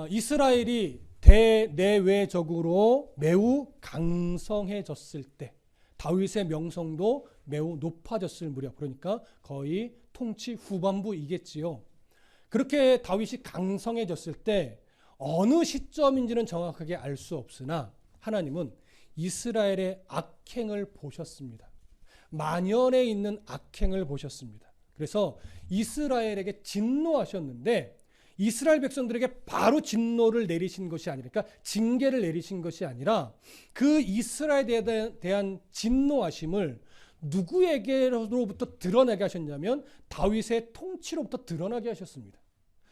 이스라엘이 대내외적으로 매우 강성해졌을 때 다윗의 명성도 매우 높아졌을 무렵, 그러니까 거의 통치 후반부이겠지요. 그렇게 다윗이 강성해졌을 때 어느 시점인지는 정확하게 알 수 없으나 하나님은 이스라엘의 악행을 보셨습니다. 만연해 있는 악행을 보셨습니다. 그래서 이스라엘에게 진노하셨는데 이스라엘 백성들에게 바로 진노를 내리신 것이 아니라, 그러니까 징계를 내리신 것이 아니라 그 이스라엘에 대한 진노하심을 누구에게로부터 드러나게 하셨냐면 다윗의 통치로부터 드러나게 하셨습니다.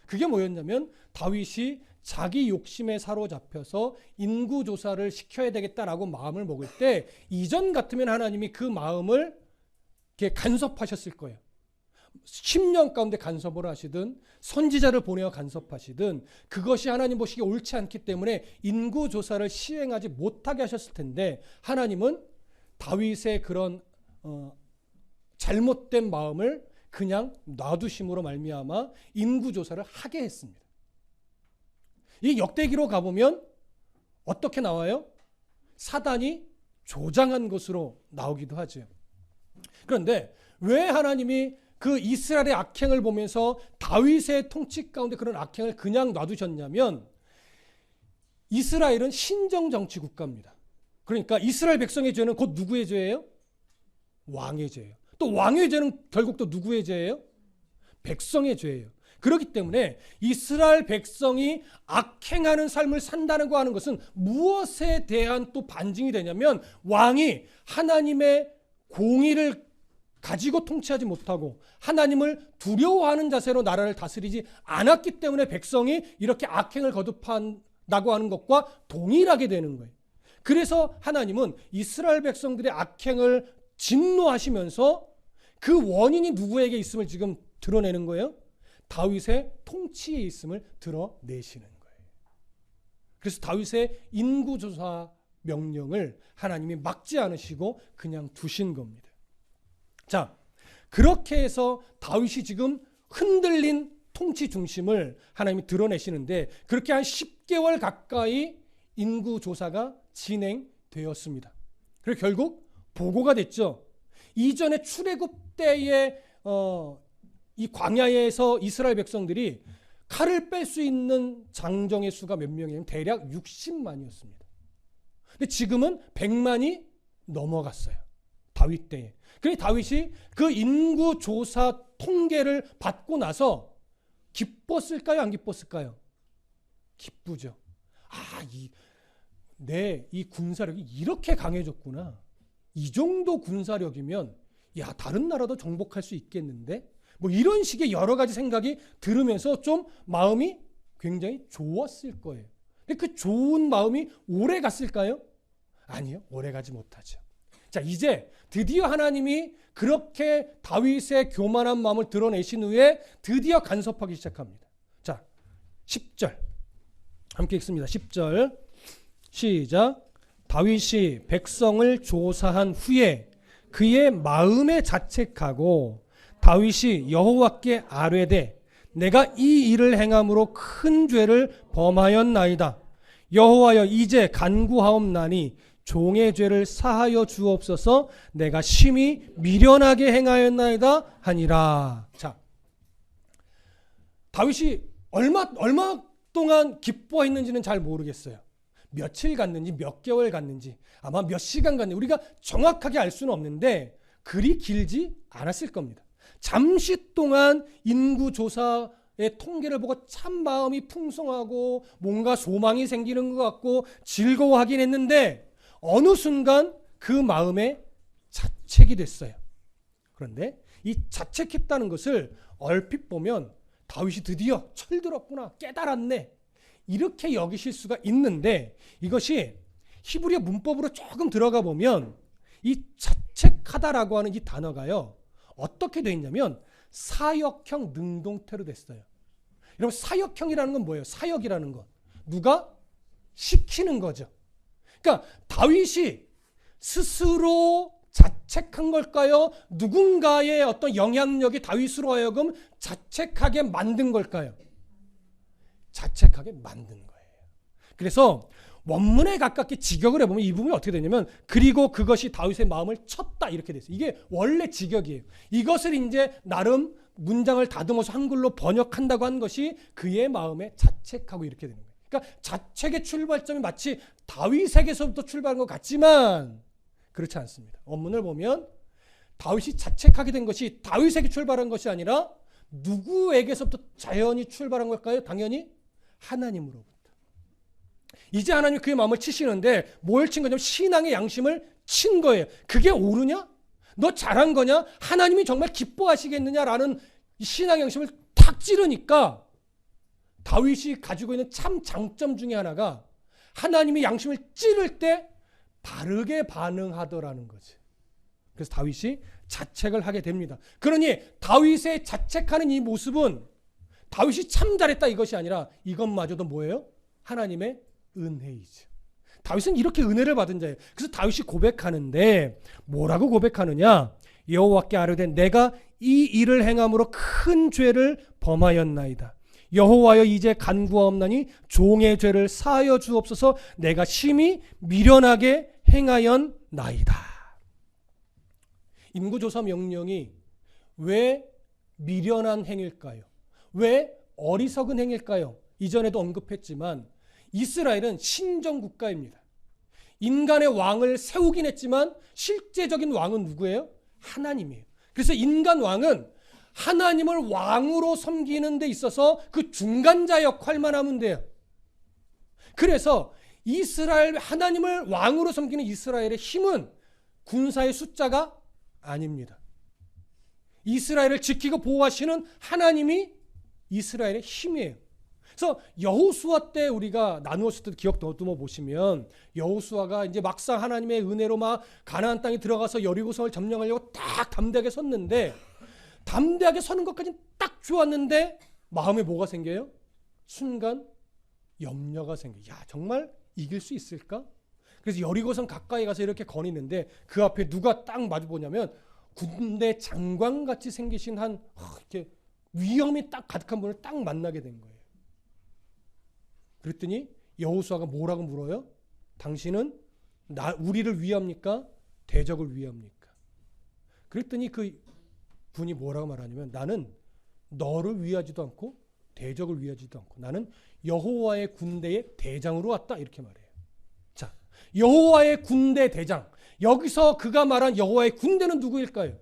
그게 뭐였냐면 다윗이 자기 욕심에 사로잡혀서 인구조사를 시켜야 되겠다라고 마음을 먹을 때 이전 같으면 하나님이 그 마음을 이렇게 간섭하셨을 거예요. 10년 가운데 간섭을 하시든 선지자를 보내어 간섭하시든 그것이 하나님 보시기에 옳지 않기 때문에 인구조사를 시행하지 못하게 하셨을 텐데 하나님은 다윗의 그런 잘못된 마음을 그냥 놔두심으로 말미암아 인구조사를 하게 했습니다. 이 역대기로 가보면 어떻게 나와요? 사단이 조장한 것으로 나오기도 하죠. 그런데 왜 하나님이 그 이스라엘의 악행을 보면서 다윗의 통치 가운데 그런 악행을 그냥 놔두셨냐면 이스라엘은 신정정치 국가입니다. 그러니까 이스라엘 백성의 죄는 곧 누구의 죄예요? 왕의 죄예요. 또 왕의 죄는 결국 또 누구의 죄예요? 백성의 죄예요. 그렇기 때문에 이스라엘 백성이 악행하는 삶을 산다는 거 하는 것은 무엇에 대한 또 반증이 되냐면 왕이 하나님의 공의를 가지고 통치하지 못하고 하나님을 두려워하는 자세로 나라를 다스리지 않았기 때문에 백성이 이렇게 악행을 거듭한다고 하는 것과 동일하게 되는 거예요. 그래서 하나님은 이스라엘 백성들의 악행을 진노하시면서 그 원인이 누구에게 있음을 지금 드러내는 거예요? 다윗의 통치에 있음을 드러내시는 거예요. 그래서 다윗의 인구조사 명령을 하나님이 막지 않으시고 그냥 두신 겁니다. 자, 그렇게 해서 다윗이 지금 흔들린 통치 중심을 하나님이 드러내시는데 그렇게 한 10개월 가까이 인구조사가 진행되었습니다. 그리고 결국 보고가 됐죠. 이전에 출애굽 때에 이 광야에서 이스라엘 백성들이 칼을 뺄 수 있는 장정의 수가 몇 명이냐면 대략 60만이었습니다. 근데 지금은 100만이 넘어갔어요. 다윗 때에. 그래서 다윗이 그 인구조사 통계를 받고 나서 기뻤을까요? 안 기뻤을까요? 기쁘죠. 이 군사력이 이렇게 강해졌구나. 이 정도 군사력이면 다른 나라도 정복할 수 있겠는데? 뭐 이런 식의 여러 가지 생각이 들으면서 좀 마음이 굉장히 좋았을 거예요. 근데 그 좋은 마음이 오래 갔을까요? 아니요. 오래 가지 못하죠. 자, 이제 드디어 하나님이 그렇게 다윗의 교만한 마음을 드러내신 후에 드디어 간섭하기 시작합니다. 자, 10절 함께 읽습니다. 10절 시작. 다윗이 백성을 조사한 후에 그의 마음에 자책하고 다윗이 여호와께 아뢰되 내가 이 일을 행함으로 큰 죄를 범하였나이다. 여호와여 이제 간구하옵나니 종의 죄를 사하여 주옵소서. 내가 심히 미련하게 행하였나이다 하니라. 자, 다윗이 얼마 동안 기뻐했는지는 잘 모르겠어요. 며칠 갔는지 몇 개월 갔는지 아마 몇 시간 갔는지 우리가 정확하게 알 수는 없는데 그리 길지 않았을 겁니다. 잠시 동안 인구조사의 통계를 보고 참 마음이 풍성하고 뭔가 소망이 생기는 것 같고 즐거워하긴 했는데 어느 순간 그 마음에 자책이 됐어요. 그런데 이 자책했다는 것을 얼핏 보면 다윗이 드디어 철들었구나, 깨달았네, 이렇게 여기실 수가 있는데 이것이 히브리어 문법으로 조금 들어가 보면 이 자책하다라고 하는 이 단어가요 어떻게 되어 있냐면 사역형 능동태로 됐어요. 여러분, 사역형이라는 건 뭐예요? 사역이라는 건 누가 시키는 거죠. 그러니까 다윗이 스스로 자책한 걸까요? 누군가의 어떤 영향력이 다윗으로 하여금 자책하게 만든 걸까요? 자책하게 만든 거예요. 그래서 원문에 가깝게 직역을 해보면 이 부분이 어떻게 되냐면 그리고 그것이 다윗의 마음을 쳤다 이렇게 됐어요. 이게 원래 직역이에요. 이것을 이제 나름 문장을 다듬어서 한글로 번역한다고 한 것이 그의 마음에 자책하고 이렇게 되는 거예요. 그러니까 자책의 출발점이 마치 다윗에게서부터 출발한 것 같지만 그렇지 않습니다. 원문을 보면 다윗이 자책하게 된 것이 다윗에게 출발한 것이 아니라 누구에게서부터 자연히 출발한 걸까요? 당연히 하나님으로부터. 이제 하나님이 그의 마음을 치시는데 뭘 친 거냐면 신앙의 양심을 친 거예요. 그게 옳으냐? 너 잘한 거냐? 하나님이 정말 기뻐하시겠느냐라는 신앙의 양심을 탁 찌르니까 다윗이 가지고 있는 참 장점 중에 하나가 하나님이 양심을 찌를 때 바르게 반응하더라는 거지. 그래서 다윗이 자책을 하게 됩니다. 그러니 다윗의 자책하는 이 모습은 다윗이 참 잘했다 이것이 아니라 이것마저도 뭐예요? 하나님의 은혜이죠. 다윗은 이렇게 은혜를 받은 자예요. 그래서 다윗이 고백하는데 뭐라고 고백하느냐? 여호와께 아뢰되 내가 이 일을 행함으로 큰 죄를 범하였나이다. 여호와여 이제 간구하옵나니 종의 죄를 사하여 주옵소서. 내가 심히 미련하게 행하였나이다. 인구조사 명령이 왜 미련한 행일까요? 왜 어리석은 행일까요? 이전에도 언급했지만 이스라엘은 신정국가입니다. 인간의 왕을 세우긴 했지만 실제적인 왕은 누구예요? 하나님이에요. 그래서 인간 왕은 하나님을 왕으로 섬기는 데 있어서 그 중간자 역할만 하면 돼요. 그래서 이스라엘 하나님을 왕으로 섬기는 이스라엘의 힘은 군사의 숫자가 아닙니다. 이스라엘을 지키고 보호하시는 하나님이 이스라엘의 힘이에요. 그래서 여호수아 때 우리가 나누었을 때 기억 더듬어 보시면 여호수아가 이제 막상 하나님의 은혜로 막 가나안 땅에 들어가서 여리고성을 점령하려고 딱 담대하게 섰는데 담대하게 서는 것까지는 딱 좋았는데 마음에 뭐가 생겨요? 순간 염려가 생겨요. 야, 정말 이길 수 있을까? 그래서 여리고성 가까이 가서 이렇게 거니는데 그 앞에 누가 딱 마주 보냐면 군대 장관같이 생기신 한 이렇게 위험이 딱 가득한 분을 딱 만나게 된 거예요. 그랬더니 여호수아가 뭐라고 물어요? 당신은 우리를 위합니까? 대적을 위합니까? 그랬더니 그 분이 뭐라고 말하냐면 나는 너를 위하지도 않고 대적을 위하지도 않고 나는 여호와의 군대의 대장으로 왔다 이렇게 말해요. 자, 여호와의 군대 대장. 여기서 그가 말한 여호와의 군대는 누구일까요?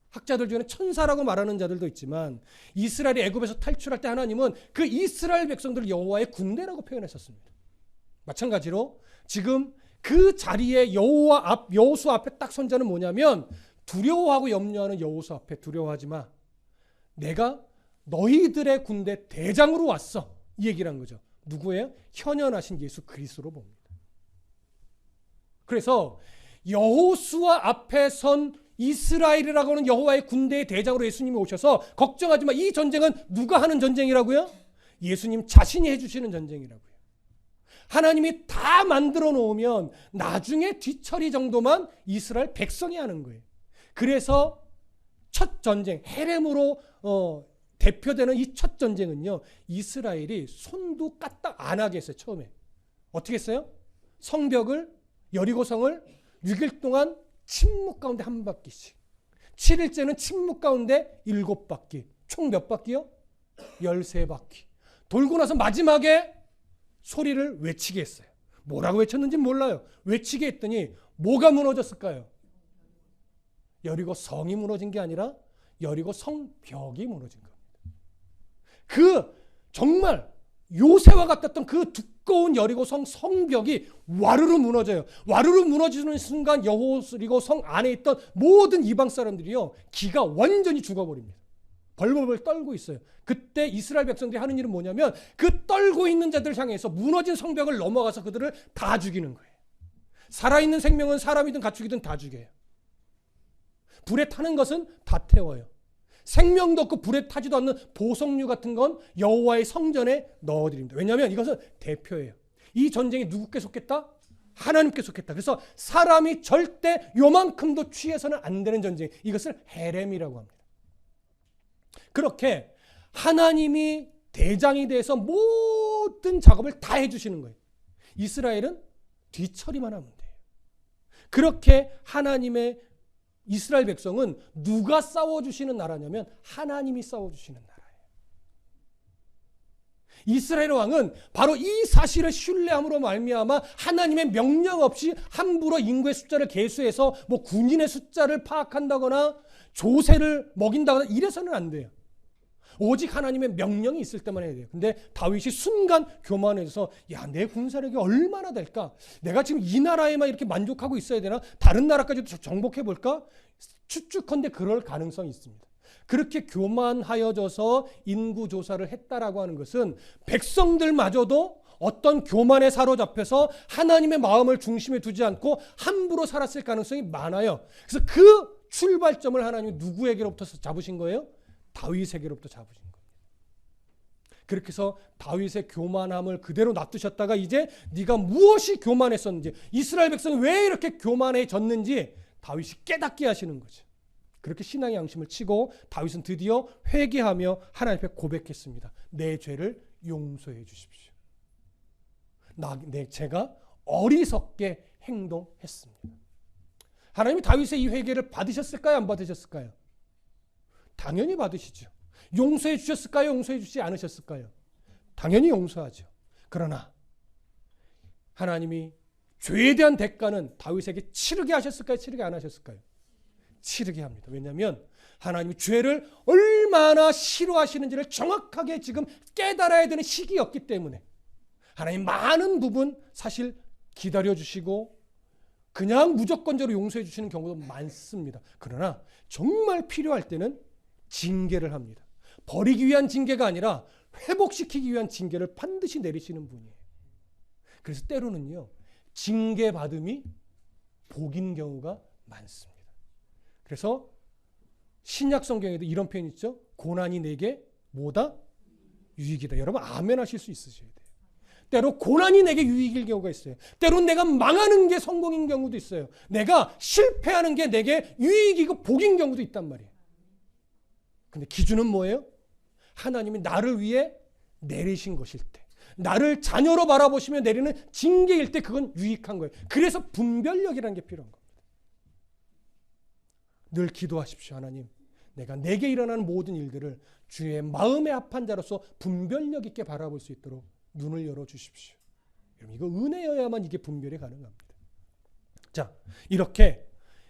학자들 중에는 천사라고 말하는 자들도 있지만 이스라엘이 애굽에서 탈출할 때 하나님은 그 이스라엘 백성들을 여호와의 군대라고 표현했었습니다. 마찬가지로 지금 그 자리에 여호수 앞에 딱 선 자는 뭐냐면 두려워하고 염려하는 여호수 앞에 두려워하지 마. 내가 너희들의 군대 대장으로 왔어. 이 얘기를 한 거죠. 누구예요? 현현하신 예수 그리스도로 봅니다. 그래서 여호수아 앞에 선 이스라엘이라고 하는 여호와의 군대의 대장으로 예수님이 오셔서 걱정하지 마. 이 전쟁은 누가 하는 전쟁이라고요? 예수님 자신이 해주시는 전쟁이라고요. 하나님이 다 만들어 놓으면 나중에 뒤처리 정도만 이스라엘 백성이 하는 거예요. 그래서 첫 전쟁, 헤렘으로 대표되는 이 첫 전쟁은요. 이스라엘이 손도 까딱 안 하게 했어요. 처음에. 어떻게 했어요? 성벽을 여리고성을 6일 동안 침묵 가운데 한 바퀴씩. 7일째는 침묵 가운데 7바퀴. 총 몇 바퀴요? 13바퀴. 돌고 나서 마지막에 소리를 외치게 했어요. 뭐라고 외쳤는지 몰라요. 외치게 했더니 뭐가 무너졌을까요? 여리고 성이 무너진 게 아니라 여리고 성벽이 무너진 겁니다. 그 정말 요새와 같았던 그 두꺼운 여리고성 성벽이 와르르 무너져요. 와르르 무너지는 순간 여리고 성 안에 있던 모든 이방 사람들이요 기가 완전히 죽어버립니다. 벌벌벌 떨고 있어요. 그때 이스라엘 백성들이 하는 일은 뭐냐면 그 떨고 있는 자들 향해서 무너진 성벽을 넘어가서 그들을 다 죽이는 거예요. 살아있는 생명은 사람이든 가축이든 다 죽여요. 불에 타는 것은 다 태워요. 생명도 없고 불에 타지도 않는 보석류 같은 건 여호와의 성전에 넣어드립니다. 왜냐하면 이것은 대표예요. 이 전쟁이 누구께 속했다? 하나님께 속했다. 그래서 사람이 절대 요만큼도 취해서는 안 되는 전쟁. 이것을 헤렘이라고 합니다. 그렇게 하나님이 대장이 돼서 모든 작업을 다 해주시는 거예요. 이스라엘은 뒤처리만 하면 돼요. 그렇게 하나님의 이스라엘 백성은 누가 싸워주시는 나라냐면 하나님이 싸워주시는 나라예요. 이스라엘 왕은 바로 이 사실을 신뢰함으로 말미암아 하나님의 명령 없이 함부로 인구의 숫자를 계수해서 뭐 군인의 숫자를 파악한다거나 조세를 먹인다거나 이래서는 안 돼요. 오직 하나님의 명령이 있을 때만 해야 돼요. 근데 다윗이 순간 교만해서 야, 내 군사력이 얼마나 될까? 내가 지금 이 나라에만 이렇게 만족하고 있어야 되나? 다른 나라까지도 정복해 볼까? 추측컨대 그럴 가능성이 있습니다. 그렇게 교만하여져서 인구조사를 했다라고 하는 것은 백성들마저도 어떤 교만에 사로잡혀서 하나님의 마음을 중심에 두지 않고 함부로 살았을 가능성이 많아요. 그래서 그 출발점을 하나님이 누구에게로부터 잡으신 거예요? 다윗에게로부터 잡으신 거예요. 그렇게 해서 다윗의 교만함을 그대로 놔두셨다가 이제 네가 무엇이 교만했었는지, 이스라엘 백성이 왜 이렇게 교만해졌는지 다윗이 깨닫게 하시는 거죠. 그렇게 신앙의 양심을 치고 다윗은 드디어 회개하며 하나님 앞에 고백했습니다. 내 죄를 용서해 주십시오. 제가 어리석게 행동했습니다. 하나님이 다윗의 이 회개를 받으셨을까요? 안 받으셨을까요? 당연히 받으시죠. 용서해 주셨을까요? 용서해 주지 않으셨을까요? 당연히 용서하죠. 그러나 하나님이 죄에 대한 대가는 다윗에게 치르게 하셨을까요? 치르게 안 하셨을까요? 치르게 합니다. 왜냐하면 하나님이 죄를 얼마나 싫어하시는지를 정확하게 지금 깨달아야 되는 시기였기 때문에 하나님 많은 부분 사실 기다려주시고 그냥 무조건적으로 용서해 주시는 경우도 많습니다. 그러나 정말 필요할 때는 징계를 합니다. 버리기 위한 징계가 아니라 회복시키기 위한 징계를 반드시 내리시는 분이에요. 그래서 때로는요, 징계받음이 복인 경우가 많습니다. 그래서 신약 성경에도 이런 표현이 있죠. 고난이 내게 뭐다? 유익이다. 여러분 아멘 하실 수 있으셔야 돼요. 때로 고난이 내게 유익일 경우가 있어요. 때로는 내가 망하는 게 성공인 경우도 있어요. 내가 실패하는 게 내게 유익이고 복인 경우도 있단 말이에요. 근데 기준은 뭐예요? 하나님이 나를 위해 내리신 것일 때, 나를 자녀로 바라보시며 내리는 징계일 때 그건 유익한 거예요. 그래서 분별력이라는 게 필요한 겁니다. 늘 기도하십시오. 하나님, 내게 일어나는 모든 일들을 주의 마음에 합한 자로서 분별력 있게 바라볼 수 있도록 눈을 열어주십시오. 여러분, 이거 은혜여야만 이게 분별이 가능합니다. 자, 이렇게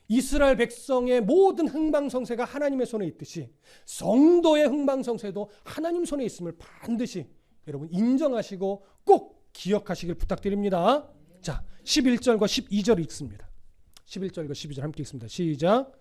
이스라엘 백성의 모든 흥망성쇠가 하나님의 손에 있듯이 성도의 흥망성쇠도 하나님 손에 있음을 반드시 여러분 인정하시고 꼭 기억하시길 부탁드립니다. 자, 11절과 12절 읽습니다. 11절과 12절 함께 읽습니다. 시작.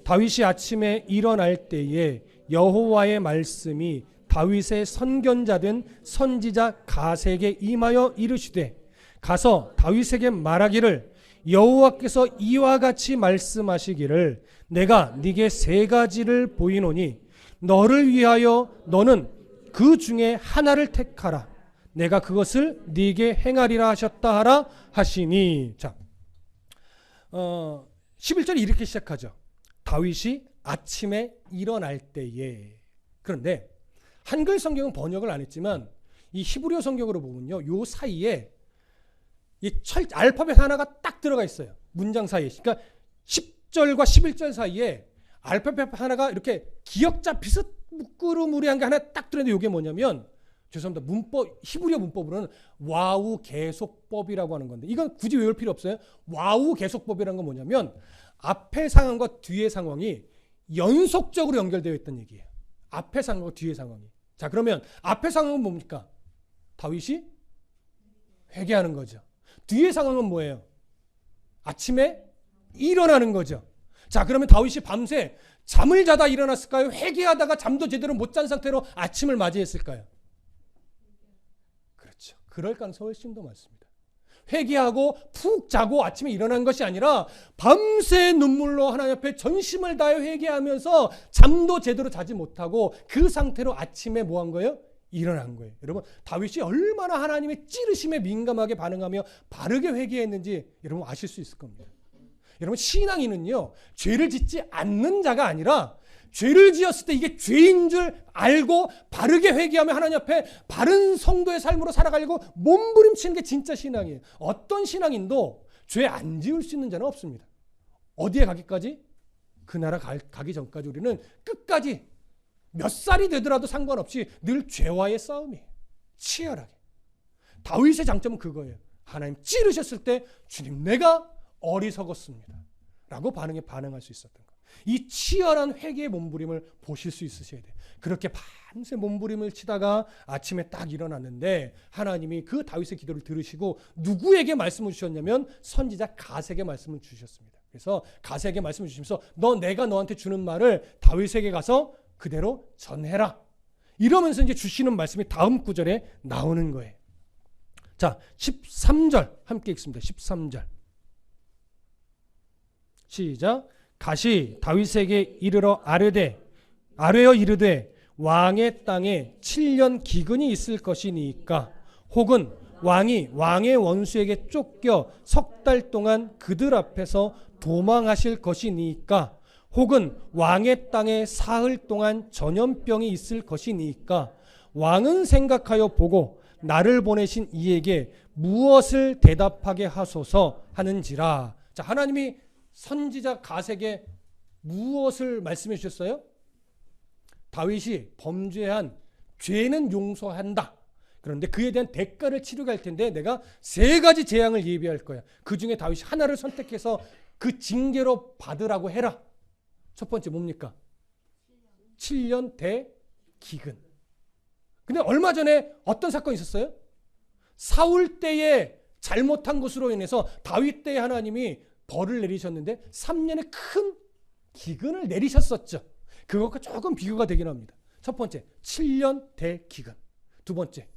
다윗이 아침에 일어날 때에 여호와의 말씀이 다윗의 선견자된 선지자 갓에게 임하여 이르시되, 가서 다윗에게 말하기를 여호와께서 이와 같이 말씀하시기를 내가 네게 세 가지를 보이노니 너를 위하여 너는 그 중에 하나를 택하라. 내가 그것을 네게 행하리라 하셨다 하라 하시니. 자, 11절이 이렇게 시작하죠. 다윗이 아침에 일어날 때에. 그런데 한글 성경은 번역을 안 했지만 이 히브리어 성경으로 보면요, 요 사이에 이 알파벳 하나가 딱 들어가 있어요. 문장 사이에. 그러니까 10절과 11절 사이에 알파벳 하나가 이렇게 기역자 비슷 무끄러무리한 게 하나 딱 들어있는데 이게 뭐냐면, 죄송합니다, 문법, 히브리어 문법으로는 와우 계속법이라고 하는 건데 이건 굳이 외울 필요 없어요. 와우 계속법이라는 건 뭐냐면 앞의 상황과 뒤의 상황이 연속적으로 연결되어 있다는 얘기예요. 앞의 상황과 뒤의 상황이. 자, 그러면 앞의 상황은 뭡니까? 다윗이 회개하는 거죠. 뒤의 상황은 뭐예요? 아침에 일어나는 거죠. 자, 그러면 다윗이 밤새 잠을 자다 일어났을까요? 회개하다가 잠도 제대로 못 잔 상태로 아침을 맞이했을까요? 그렇죠. 그럴 가능성이 훨씬 더 많습니다. 회개하고 푹 자고 아침에 일어난 것이 아니라 밤새 눈물로 하나님 앞에 전심을 다해 회개하면서 잠도 제대로 자지 못하고 그 상태로 아침에 뭐 한 거예요? 일어난 거예요. 여러분, 다윗이 얼마나 하나님의 찌르심에 민감하게 반응하며 바르게 회개했는지 여러분 아실 수 있을 겁니다. 여러분, 신앙인은요, 죄를 짓지 않는 자가 아니라 죄를 지었을 때 이게 죄인 줄 알고 바르게 회개하며 하나님 앞에 바른 성도의 삶으로 살아가려고 몸부림치는 게 진짜 신앙이에요. 어떤 신앙인도 죄 안 지을 수 있는 자는 없습니다. 어디에 가기까지? 그 나라 가기 전까지 우리는 끝까지 몇 살이 되더라도 상관없이 늘 죄와의 싸움이에요. 치열하게. 다윗의 장점은 그거예요. 하나님 찌르셨을 때 주님 내가 어리석었습니다 라고 반응할 수 있었던 거. 이 치열한 회개의 몸부림을 보실 수 있으셔야 돼요. 그렇게 밤새 몸부림을 치다가 아침에 딱 일어났는데 하나님이 그 다윗의 기도를 들으시고 누구에게 말씀을 주셨냐면 선지자 갓에게 말씀을 주셨습니다. 그래서 갓에게 말씀을 주시면서 내가 너한테 주는 말을 다윗에게 가서 그대로 전해라. 이러면서 이제 주시는 말씀이 다음 구절에 나오는 거예요. 자, 13절 함께 읽습니다. 13절. 시작. 갓이 다윗에게 아뢰어 이르되 왕의 땅에 7년 기근이 있을 것이니까 혹은 왕이 왕의 원수에게 쫓겨 석 달 동안 그들 앞에서 도망하실 것이니까 혹은 왕의 땅에 사흘 동안 전염병이 있을 것이니까 왕은 생각하여 보고 나를 보내신 이에게 무엇을 대답하게 하소서 하는지라. 자, 하나님이 선지자 갓에게 무엇을 말씀해 주셨어요? 다윗이 범죄한 죄는 용서한다. 그런데 그에 대한 대가를 치르게 할 텐데 내가 3가지 재앙을 예비할 거야. 그 중에 다윗이 하나를 선택해서 그 징계로 받으라고 해라. 첫 번째 뭡니까? 7년 대기근. 근데 얼마 전에 어떤 사건이 있었어요? 사울 때에 잘못한 것으로 인해서 다윗 때에 하나님이 벌을 내리셨는데 3년의 큰 기근을 내리셨었죠. 그것과 조금 비교가 되긴 합니다. 첫 번째 7년 대기근. 두 번째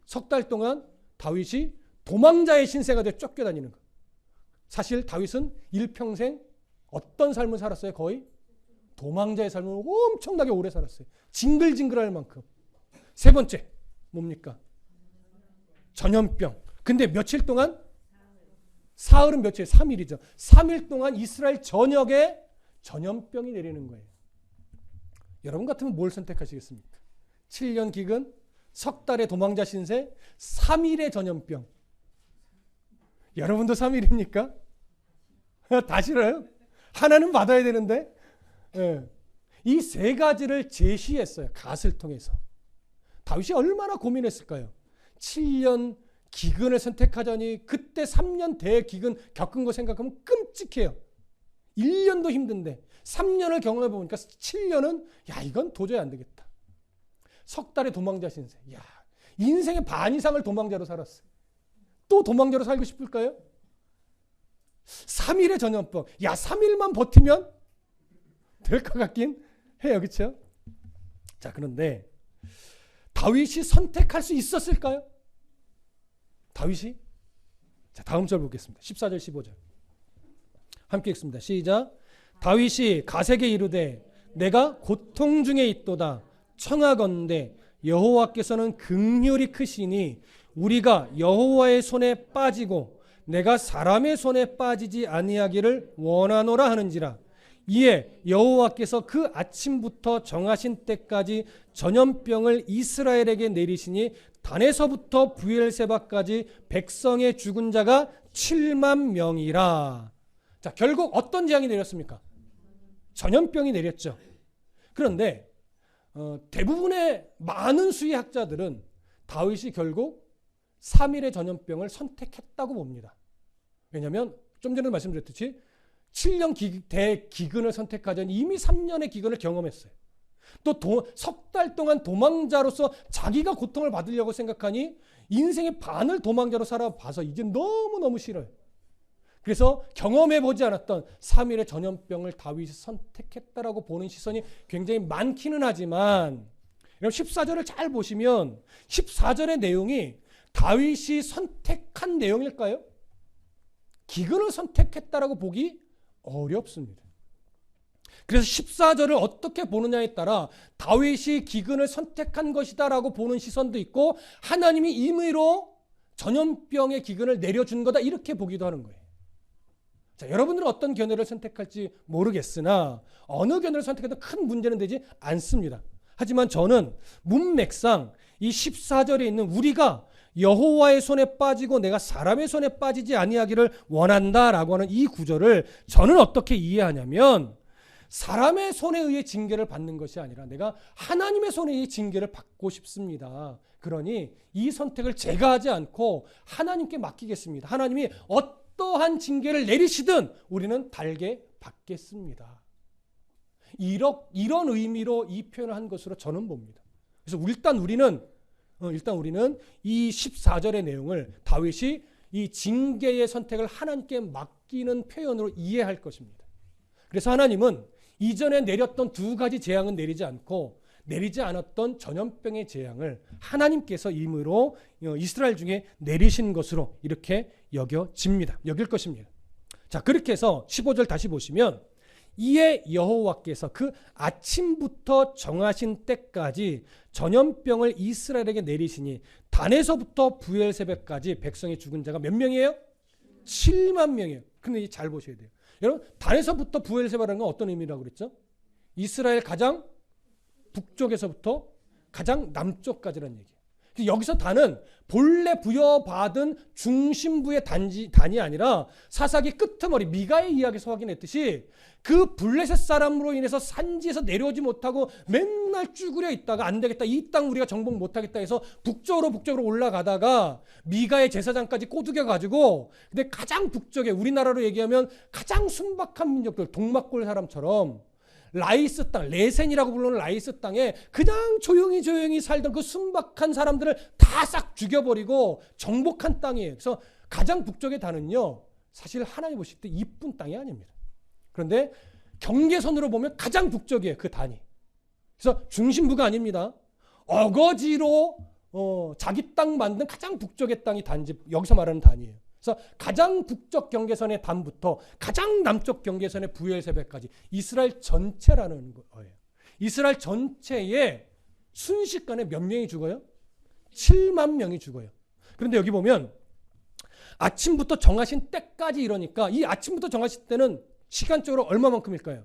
석 달 동안 다윗이 도망자의 신세가 되어 쫓겨다니는 것. 사실 다윗은 일평생 어떤 삶을 살았어요? 거의 도망자의 삶을 엄청나게 오래 살았어요. 징글징글할 만큼. 세 번째 뭡니까? 전염병. 근데 며칠 동안? 사흘은 며칠? 3일이죠. 3일 동안 이스라엘 전역에 전염병이 내리는 거예요. 여러분 같으면 뭘 선택하시겠습니까? 7년 기근, 석 달의 도망자 신세, 3일의 전염병. 여러분도 3일입니까? 다 싫어요? 하나는 받아야 되는데. 이 3가지를 제시했어요. 갓을 통해서. 다윗이 얼마나 고민했을까요? 7년 기근을 선택하자니 그때 3년 대기근 겪은 거 생각하면 끔찍해요. 1년도 힘든데 3년을 경험해 보니까 7년은 이건 도저히 안 되겠다. 석 달의 도망자 신세. 인생의 반 이상을 도망자로 살았어요. 또 도망자로 살고 싶을까요? 3일의 전염병. 3일만 버티면 될 것 같긴 해요. 그렇죠? 자, 그런데 다윗이 선택할 수 있었을까요? 다윗이? 자, 다음 절 보겠습니다. 14절 15절. 함께 읽습니다. 시작. 다윗이 갓에게 이르되 내가 고통 중에 있도다. 청하건대 여호와께서는 긍휼이 크시니 우리가 여호와의 손에 빠지고 내가 사람의 손에 빠지지 아니하기를 원하노라 하는지라. 이에 여호와께서 그 아침부터 정하신 때까지 전염병을 이스라엘에게 내리시니 단에서부터 브엘세바까지 백성의 죽은 자가 7만 명이라. 자, 결국 어떤 재앙이 내렸습니까? 전염병이 내렸죠. 그런데 대부분의 많은 수의 학자들은 다윗이 결국 3일의 전염병을 선택했다고 봅니다. 왜냐하면 좀 전에 말씀드렸듯이 7년 대기근을 선택하자니 이미 3년의 기근을 경험했어요. 또 석 달 동안 도망자로서 자기가 고통을 받으려고 생각하니 인생의 반을 도망자로 살아봐서 이제 너무너무 싫어요. 그래서 경험해보지 않았던 3일의 전염병을 다윗이 선택했다라고 보는 시선이 굉장히 많기는 하지만 여러분 14절을 잘 보시면 14절의 내용이 다윗이 선택한 내용일까요? 기근을 선택했다라고 보기 어렵습니다. 그래서 14절을 어떻게 보느냐에 따라 다윗이 기근을 선택한 것이다라고 보는 시선도 있고 하나님이 임의로 전염병의 기근을 내려준 거다 이렇게 보기도 하는 거예요. 자, 여러분들은 어떤 견해를 선택할지 모르겠으나 어느 견해를 선택해도 큰 문제는 되지 않습니다. 하지만 저는 문맥상 이 14절에 있는 우리가 여호와의 손에 빠지고 내가 사람의 손에 빠지지 아니하기를 원한다라고 하는 이 구절을 저는 어떻게 이해하냐면 사람의 손에 의해 징계를 받는 것이 아니라 내가 하나님의 손에 의해 징계를 받고 싶습니다. 그러니 이 선택을 제가 하지 않고 하나님께 맡기겠습니다. 하나님이 어떠한 징계를 내리시든 우리는 달게 받겠습니다. 이런 의미로 이 표현을 한 것으로 저는 봅니다. 그래서 일단 우리는 이 14절의 내용을 다윗이 이 징계의 선택을 하나님께 맡기는 표현으로 이해할 것입니다. 그래서 하나님은 이전에 내렸던 두 가지 재앙은 내리지 않고 내리지 않았던 전염병의 재앙을 하나님께서 임의로 이스라엘 중에 내리신 것으로 이렇게 여길 것입니다. 자, 그렇게 해서 15절 다시 보시면 이에 여호와께서 그 아침부터 정하신 때까지 전염병을 이스라엘에게 내리시니 단에서부터 부엘세바까지 백성의 죽은 자가 몇 명이에요? 7만 명이에요. 근데 잘 보셔야 돼요. 여러분, 단에서부터 부엘세바라는 건 어떤 의미라고 그랬죠? 이스라엘 가장 북쪽에서부터 가장 남쪽까지라는 얘기예요. 여기서 단은 본래 부여받은 중심부의 단이 아니라 사사기 끄트머리 미가의 이야기에서 확인했듯이 그 블레셋 사람으로 인해서 산지에서 내려오지 못하고 맨날 쭈그려 있다가 안 되겠다, 이 땅 우리가 정복 못하겠다 해서 북쪽으로 올라가다가 미가의 제사장까지 꼬드겨 가지고 근데 가장 북쪽에 우리나라로 얘기하면 가장 순박한 민족들 동막골 사람처럼 라이스 땅, 레센이라고 부르는 라이스 땅에 그냥 조용히 살던 그 순박한 사람들을 다 싹 죽여버리고 정복한 땅이에요. 그래서 가장 북쪽의 단은요, 사실 하나님 보실 때 이쁜 땅이 아닙니다. 그런데 경계선으로 보면 가장 북쪽이에요, 그 단이. 그래서 중심부가 아닙니다. 어거지로 자기 땅 만든 가장 북쪽의 땅이 단지 여기서 말하는 단이에요. 그래서 가장 북쪽 경계선의 단부터 가장 남쪽 경계선의 부엘세바까지 이스라엘 전체라는 거예요. 이스라엘 전체에 순식간에 몇 명이 죽어요? 7만 명이 죽어요. 그런데 여기 보면 아침부터 정하신 때까지 이러니까 이 아침부터 정하신 때는 시간적으로 얼마만큼일까요?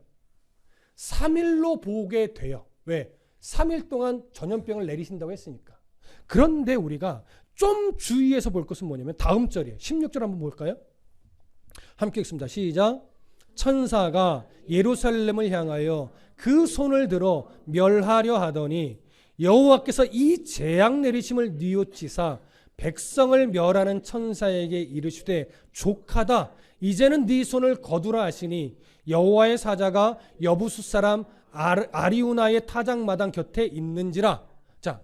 3일로 보게 돼요. 왜? 3일 동안 전염병을 내리신다고 했으니까. 그런데 우리가 좀 주의해서 볼 것은 뭐냐면 다음 절이에요. 16절 한번 볼까요? 함께 읽습니다. 시작. 천사가 예루살렘을 향하여 그 손을 들어 멸하려 하더니 여호와께서 이 재앙 내리심을 뉘우치사 백성을 멸하는 천사에게 이르시되 족하다. 이제는 네 손을 거두라 하시니 여호와의 사자가 여부수 사람 아리우나의 타작마당 곁에 있는지라. 자,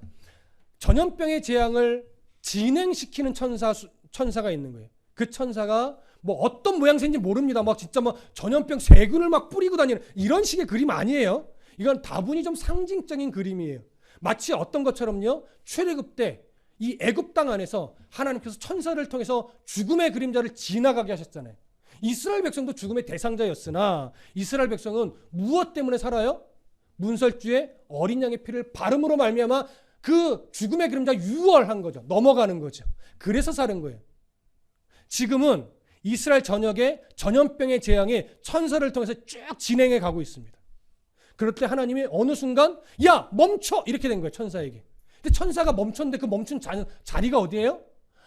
전염병의 재앙을 진행시키는 천사가 있는 거예요. 그 천사가 뭐 어떤 모양새인지 모릅니다. 막 진짜 막 전염병 세균을 막 뿌리고 다니는 이런 식의 그림 아니에요. 이건 다분히 좀 상징적인 그림이에요. 마치 어떤 것처럼요, 출애굽 때 이 애굽 땅 안에서 하나님께서 천사를 통해서 죽음의 그림자를 지나가게 하셨잖아요. 이스라엘 백성도 죽음의 대상자였으나 이스라엘 백성은 무엇 때문에 살아요? 문설주에 어린 양의 피를 바름으로 말미암아 그 죽음의 그림자 유월한 거죠. 넘어가는 거죠. 그래서 사는 거예요. 지금은 이스라엘 전역에 전염병의 재앙이 천사를 통해서 쭉 진행해 가고 있습니다. 그럴 때 하나님이 어느 순간 야 멈춰 이렇게 된 거예요. 천사에게. 근데 천사가 멈췄는데 그 멈춘 자리가 어디예요?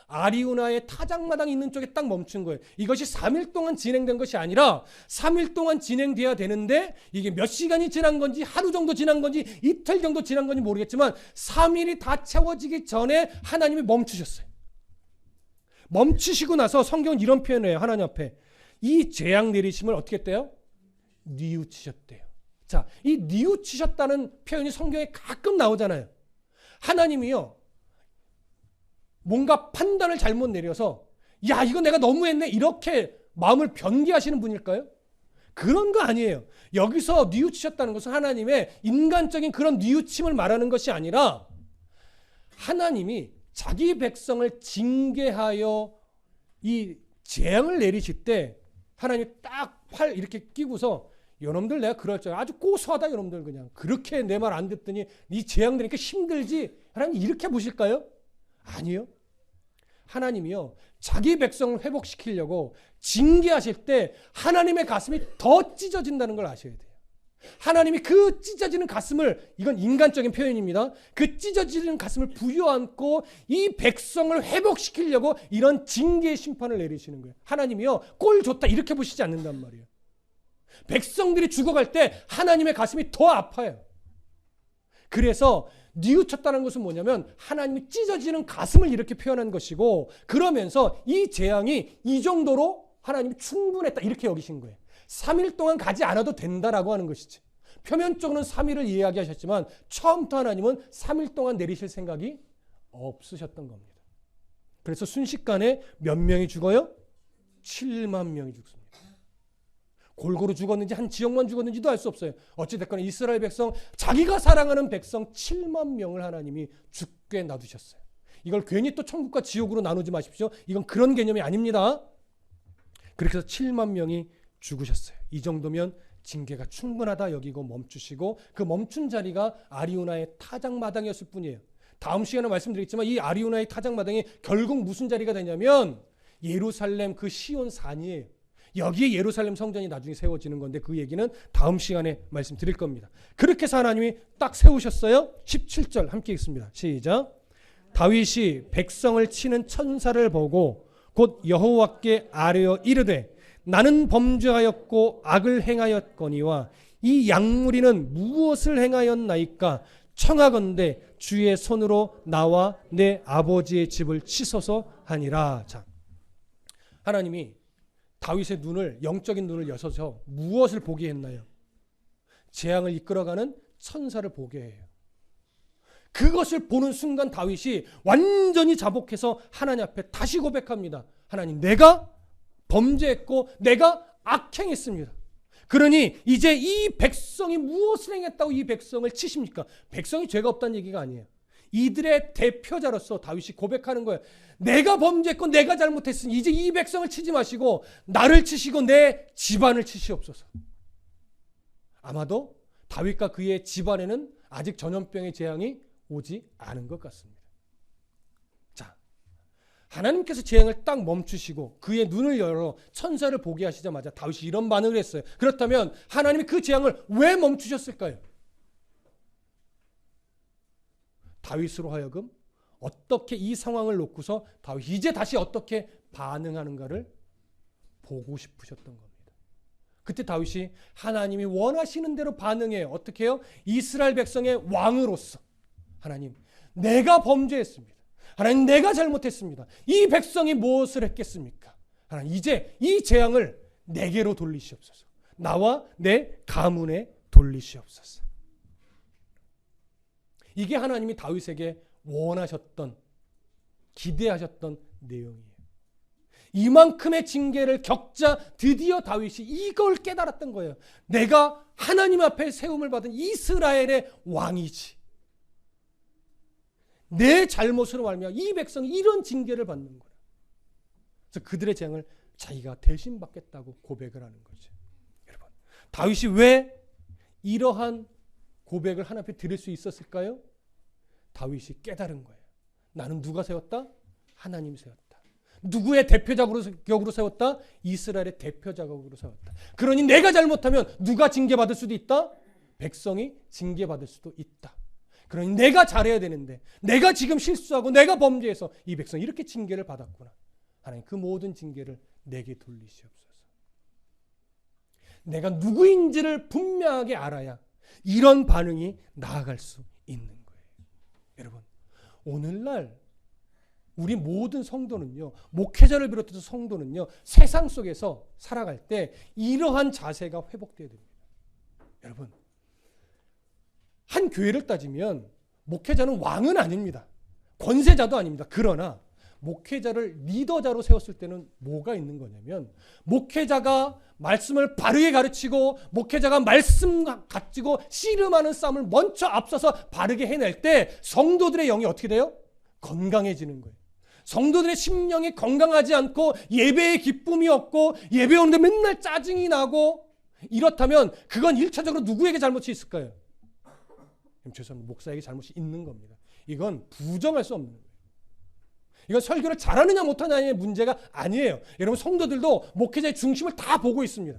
아리우나의 타작마당 있는 쪽에 딱 멈춘 거예요. 이것이 3일 동안 진행된 것이 아니라 3일 동안 진행돼야 되는데 이게 몇 시간이 지난 건지 하루 정도 지난 건지 이틀 정도 지난 건지 모르겠지만 3일이 다 채워지기 전에 하나님이 멈추셨어요. 멈추시고 나서 성경은 이런 표현을 해요. 하나님 앞에 이 재앙 내리심을 어떻게 했대요? 뉘우치셨대요. 자, 이 뉘우치셨다는 표현이 성경에 가끔 나오잖아요. 하나님이요, 뭔가 판단을 잘못 내려서 야 이거 내가 너무했네 이렇게 마음을 변개하시는 분일까요? 그런 거 아니에요. 여기서 뉘우치셨다는 것은 하나님의 인간적인 그런 뉘우침을 말하는 것이 아니라 하나님이 자기 백성을 징계하여 이 재앙을 내리실 때 하나님이 딱 팔 이렇게 끼고서 여러분들 내가 그럴 줄 아주 고소하다 여러분들 그냥 그렇게 내 말 안 듣더니 이 재앙 되니까 힘들지 하나님 이렇게 보실까요? 아니요. 하나님이요, 자기 백성을 회복시키려고 징계하실 때 하나님의 가슴이 더 찢어진다는 걸 아셔야 돼요. 하나님이 그 찢어지는 가슴을, 이건 인간적인 표현입니다, 그 찢어지는 가슴을 부여안고 이 백성을 회복시키려고 이런 징계의 심판을 내리시는 거예요. 하나님이요, 꼴 좋다 이렇게 보시지 않는단 말이에요. 백성들이 죽어갈 때 하나님의 가슴이 더 아파요. 그래서 뉘우쳤다는 것은 뭐냐면 하나님이 찢어지는 가슴을 이렇게 표현한 것이고, 그러면서 이 재앙이 이 정도로 하나님이 충분했다 이렇게 여기신 거예요. 3일 동안 가지 않아도 된다라고 하는 것이지. 표면적으로는 3일을 이야기하셨지만 처음부터 하나님은 3일 동안 내리실 생각이 없으셨던 겁니다. 그래서 순식간에 몇 명이 죽어요? 7만 명이 죽습니다. 골고루 죽었는지 한 지역만 죽었는지도 알 수 없어요. 어찌됐건 이스라엘 백성, 자기가 사랑하는 백성 7만 명을 하나님이 죽게 놔두셨어요. 이걸 괜히 또 천국과 지옥으로 나누지 마십시오. 이건 그런 개념이 아닙니다. 그렇게 해서 7만 명이 죽으셨어요. 이 정도면 징계가 충분하다 여기고 멈추시고, 그 멈춘 자리가 아리우나의 타작마당이었을 뿐이에요. 다음 시간에 말씀드리겠지만 이 아리우나의 타작마당이 결국 무슨 자리가 되냐면 예루살렘 그 시온산이에요. 여기에 예루살렘 성전이 나중에 세워지는 건데 그 얘기는 다음 시간에 말씀드릴 겁니다. 그렇게 해서 하나님이 딱 세우셨어요. 17절 함께 읽습니다. 시작. 다윗이 백성을 치는 천사를 보고 곧 여호와께 아뢰어 이르되 나는 범죄하였고 악을 행하였거니와 이 양무리는 무엇을 행하였나이까? 청하건대 주의 손으로 나와 내 아버지의 집을 치소서 하니라. 자, 하나님이 다윗의 눈을, 영적인 눈을 여셔서 무엇을 보게 했나요? 재앙을 이끌어가는 천사를 보게 해요. 그것을 보는 순간 다윗이 완전히 자복해서 하나님 앞에 다시 고백합니다. 하나님, 내가 범죄했고 내가 악행했습니다. 그러니 이제 이 백성이 무엇을 행했다고 이 백성을 치십니까? 백성이 죄가 없다는 얘기가 아니에요. 이들의 대표자로서 다윗이 고백하는 거예요. 내가 범죄했고 내가 잘못했으니 이제 이 백성을 치지 마시고 나를 치시고 내 집안을 치시옵소서. 아마도 다윗과 그의 집안에는 아직 전염병의 재앙이 오지 않은 것 같습니다. 자, 하나님께서 재앙을 딱 멈추시고 그의 눈을 열어 천사를 보게 하시자마자 다윗이 이런 반응을 했어요. 그렇다면 하나님이 그 재앙을 왜 멈추셨을까요? 다윗으로 하여금 어떻게 이 상황을 놓고서 다윗이 이제 다시 어떻게 반응하는가를 보고 싶으셨던 겁니다. 그때 다윗이 하나님이 원하시는 대로 반응해요. 어떻게 해요? 이스라엘 백성의 왕으로서 하나님, 내가 범죄했습니다. 하나님, 내가 잘못했습니다. 이 백성이 무엇을 했겠습니까? 하나님, 이제 이 재앙을 내게로 돌리시옵소서. 나와 내 가문에 돌리시옵소서. 이게 하나님이 다윗에게 원하셨던, 기대하셨던 내용이에요. 이만큼의 징계를 겪자 드디어 다윗이 이걸 깨달았던 거예요. 내가 하나님 앞에 세움을 받은 이스라엘의 왕이지. 내 잘못으로 말미암아 이 백성이 이런 징계를 받는 거야. 그래서 그들의 재앙을 자기가 대신 받겠다고 고백을 하는 거죠. 여러분, 다윗이 왜 이러한 고백을 하나님 앞에 드릴 수 있었을까요? 다윗이 깨달은 거예요. 나는 누가 세웠다? 하나님 세웠다. 누구의 대표자격으로 세웠다? 이스라엘의 대표자격으로 세웠다. 그러니 내가 잘못하면 누가 징계받을 수도 있다? 백성이 징계받을 수도 있다. 그러니 내가 잘해야 되는데 내가 지금 실수하고 내가 범죄해서 이 백성이 이렇게 징계를 받았구나. 하나님, 그 모든 징계를 내게 돌리시옵소서. 내가 누구인지를 분명하게 알아야 이런 반응이 나아갈 수 있는 거예요. 여러분, 오늘날 우리 모든 성도는요, 목회자를 비롯해서 성도는요, 세상 속에서 살아갈 때 이러한 자세가 회복되어야 됩니다. 여러분, 한 교회를 따지면 목회자는 왕은 아닙니다. 권세자도 아닙니다. 그러나 목회자를 리더자로 세웠을 때는 뭐가 있는 거냐면, 목회자가 말씀을 바르게 가르치고 목회자가 말씀 가지고 씨름하는 싸움을 먼저 앞서서 바르게 해낼 때 성도들의 영이 어떻게 돼요? 건강해지는 거예요. 성도들의 심령이 건강하지 않고 예배의 기쁨이 없고 예배 오는데 맨날 짜증이 나고 이렇다면 그건 1차적으로 누구에게 잘못이 있을까요? 죄송합니다. 목사에게 잘못이 있는 겁니다. 이건 부정할 수 없는 거예요. 이건 설교를 잘하느냐 못하느냐의 문제가 아니에요. 여러분 성도들도 목회자의 중심을 다 보고 있습니다.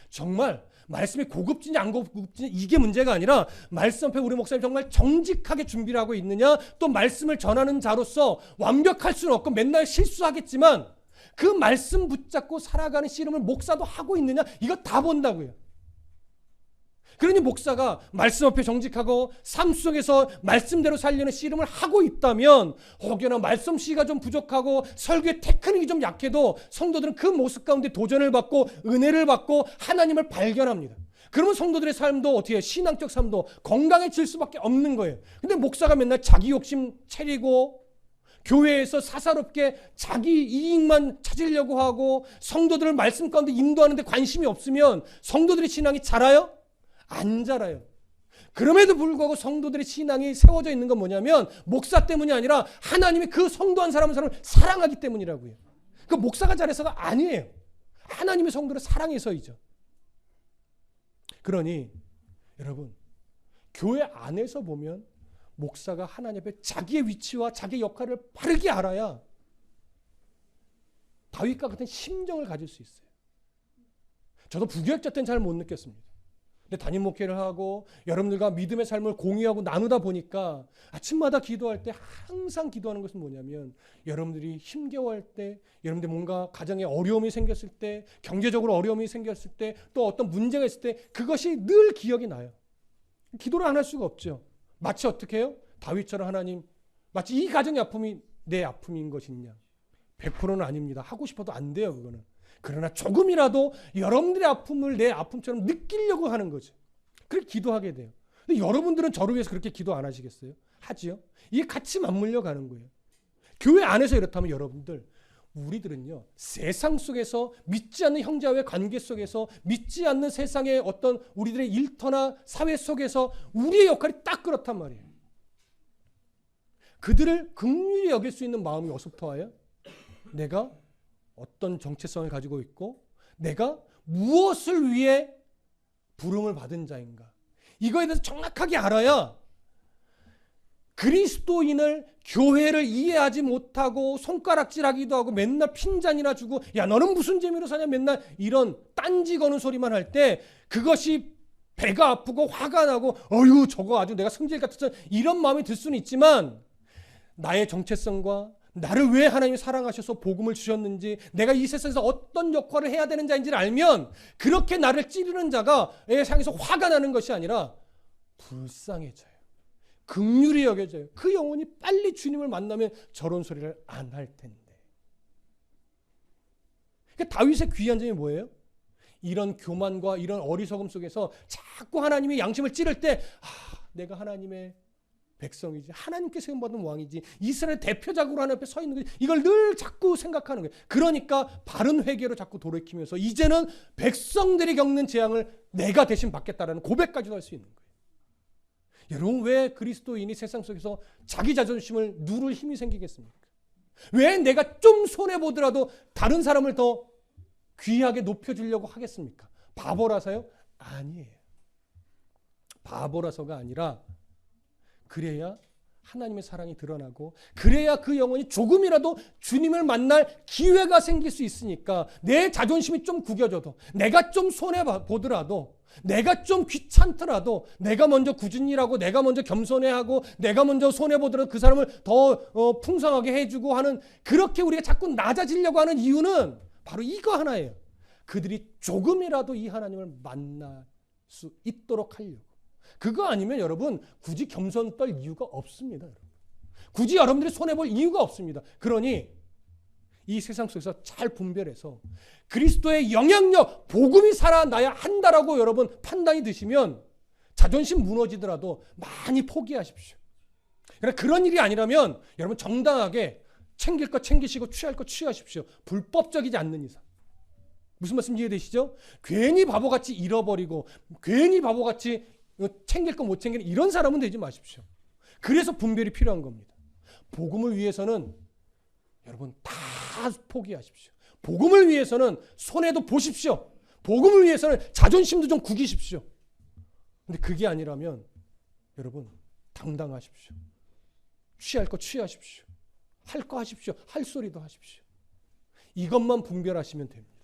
정말 말씀이 고급진지 안 고급진지 이게 문제가 아니라 말씀 앞에 우리 목사님 정말 정직하게 준비를 하고 있느냐, 또 말씀을 전하는 자로서 완벽할 수는 없고 맨날 실수하겠지만 그 말씀 붙잡고 살아가는 씨름을 목사도 하고 있느냐, 이거 다 본다고요. 그러니 목사가 말씀 앞에 정직하고 삶 속에서 말씀대로 살려는 씨름을 하고 있다면, 혹여나 말씀씨가 좀 부족하고 설교의 테크닉이 좀 약해도 성도들은 그 모습 가운데 도전을 받고 은혜를 받고 하나님을 발견합니다. 그러면 성도들의 삶도 어떻게 해요? 신앙적 삶도 건강해질 수밖에 없는 거예요. 근데 목사가 맨날 자기 욕심 차리고 교회에서 사사롭게 자기 이익만 찾으려고 하고 성도들을 말씀 가운데 인도하는 데 관심이 없으면 성도들의 신앙이 자라요? 안 자라요. 그럼에도 불구하고 성도들의 신앙이 세워져 있는 건 뭐냐면 목사 때문이 아니라 하나님이 그 성도 한 사람 한 사람을 사랑하기 때문이라고요. 그 목사가 잘해서가 아니에요. 하나님의 성도를 사랑해서이죠. 그러니 여러분, 교회 안에서 보면 목사가 하나님 앞에 자기의 위치와 자기의 역할을 바르게 알아야 다윗과 같은 심정을 가질 수 있어요. 저도 부교육자 때는 잘 못 느꼈습니다. 근데 담임 목회를 하고 여러분들과 믿음의 삶을 공유하고 나누다 보니까 아침마다 기도할 때 항상 기도하는 것은 뭐냐면, 여러분들이 힘겨워할 때, 여러분들 뭔가 가정에 어려움이 생겼을 때, 경제적으로 어려움이 생겼을 때, 또 어떤 문제가 있을 때 그것이 늘 기억이 나요. 기도를 안 할 수가 없죠. 마치 어떻게 해요? 다윗처럼 하나님, 마치 이 가정의 아픔이 내 아픔인 것이냐? 100%는 아닙니다. 하고 싶어도 안 돼요, 그거는. 그러나 조금이라도 여러분들의 아픔을 내 아픔처럼 느끼려고 하는 거죠. 그렇게 기도하게 돼요. 근데 여러분들은 저를 위해서 그렇게 기도 안 하시겠어요? 하지요. 이게 같이 맞물려 가는 거예요. 교회 안에서 이렇다면 여러분들, 우리들은요, 세상 속에서 믿지 않는 형제와의 관계 속에서, 믿지 않는 세상의 어떤 우리들의 일터나 사회 속에서 우리의 역할이 딱 그렇단 말이에요. 그들을 긍휼히 여길 수 있는 마음이 어디서부터 와요? 내가 어떤 정체성을 가지고 있고 내가 무엇을 위해 부름을 받은 자인가, 이거에 대해서 정확하게 알아야 그리스도인을, 교회를 이해하지 못하고 손가락질하기도 하고 맨날 핀잔이나 주고 야 너는 무슨 재미로 사냐 맨날 이런 딴지 거는 소리만 할 때 그것이 배가 아프고 화가 나고 어휴 저거 아주 내가 성질 같았어 이런 마음이 들 수는 있지만, 나의 정체성과 나를 왜 하나님이 사랑하셔서 복음을 주셨는지, 내가 이 세상에서 어떤 역할을 해야 되는 자인지를 알면 그렇게 나를 찌르는 자가 세상에서 화가 나는 것이 아니라 불쌍해져요. 긍휼히 여겨져요. 그 영혼이 빨리 주님을 만나면 저런 소리를 안 할 텐데. 그러니까 다윗의 귀한 점이 뭐예요? 이런 교만과 이런 어리석음 속에서 자꾸 하나님의 양심을 찌를 때 내가 하나님의 백성이지, 하나님께 세움받은 왕이지, 이스라엘 대표작으로 하나님 앞에 서 있는 거지, 이걸 늘 자꾸 생각하는 거예요. 그러니까 바른 회개로 자꾸 돌이키면서 이제는 백성들이 겪는 재앙을 내가 대신 받겠다라는 고백까지도 할 수 있는 거예요. 여러분, 왜 그리스도인이 세상 속에서 자기 자존심을 누를 힘이 생기겠습니까? 왜 내가 좀 손해보더라도 다른 사람을 더 귀하게 높여주려고 하겠습니까? 바보라서요? 아니에요. 바보라서가 아니라 그래야 하나님의 사랑이 드러나고, 그래야 그 영혼이 조금이라도 주님을 만날 기회가 생길 수 있으니까, 내 자존심이 좀 구겨져도, 내가 좀 손해보더라도, 내가 좀 귀찮더라도, 내가 먼저 꾸준히 일하고, 내가 먼저 겸손해하고, 내가 먼저 손해보더라도 그 사람을 더 풍성하게 해주고 하는, 그렇게 우리가 자꾸 낮아지려고 하는 이유는 바로 이거 하나예요. 그들이 조금이라도 이 하나님을 만날 수 있도록 하려고. 그거 아니면 여러분 굳이 겸손 떨 이유가 없습니다. 굳이 여러분들이 손해볼 이유가 없습니다. 그러니 이 세상 속에서 잘 분별해서 그리스도의 영향력, 복음이 살아나야 한다라고 여러분 판단이 드시면 자존심 무너지더라도 많이 포기하십시오. 그런 일이 아니라면 여러분 정당하게 챙길 거 챙기시고 취할 거 취하십시오. 불법적이지 않는 이상. 무슨 말씀 이해되시죠? 괜히 바보같이 잃어버리고 괜히 바보같이 챙길 거 못 챙기는 이런 사람은 되지 마십시오. 그래서 분별이 필요한 겁니다. 복음을 위해서는 여러분 다 포기하십시오. 복음을 위해서는 손해도 보십시오. 복음을 위해서는 자존심도 좀 구기십시오. 근데 그게 아니라면 여러분 당당하십시오. 취할 거 취하십시오. 할 거 하십시오. 할 소리도 하십시오. 이것만 분별하시면 됩니다.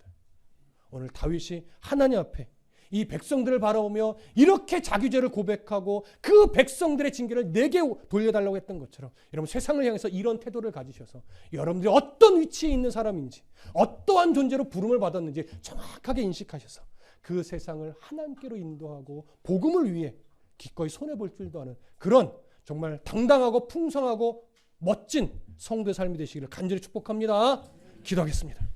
오늘 다윗이 하나님 앞에 이 백성들을 바라보며 이렇게 자기 죄를 고백하고 그 백성들의 징계를 내게 돌려달라고 했던 것처럼 여러분 세상을 향해서 이런 태도를 가지셔서 여러분들이 어떤 위치에 있는 사람인지 어떠한 존재로 부름을 받았는지 정확하게 인식하셔서 그 세상을 하나님께로 인도하고 복음을 위해 기꺼이 손해볼 줄도 아는 그런 정말 당당하고 풍성하고 멋진 성도의 삶이 되시기를 간절히 축복합니다. 기도하겠습니다.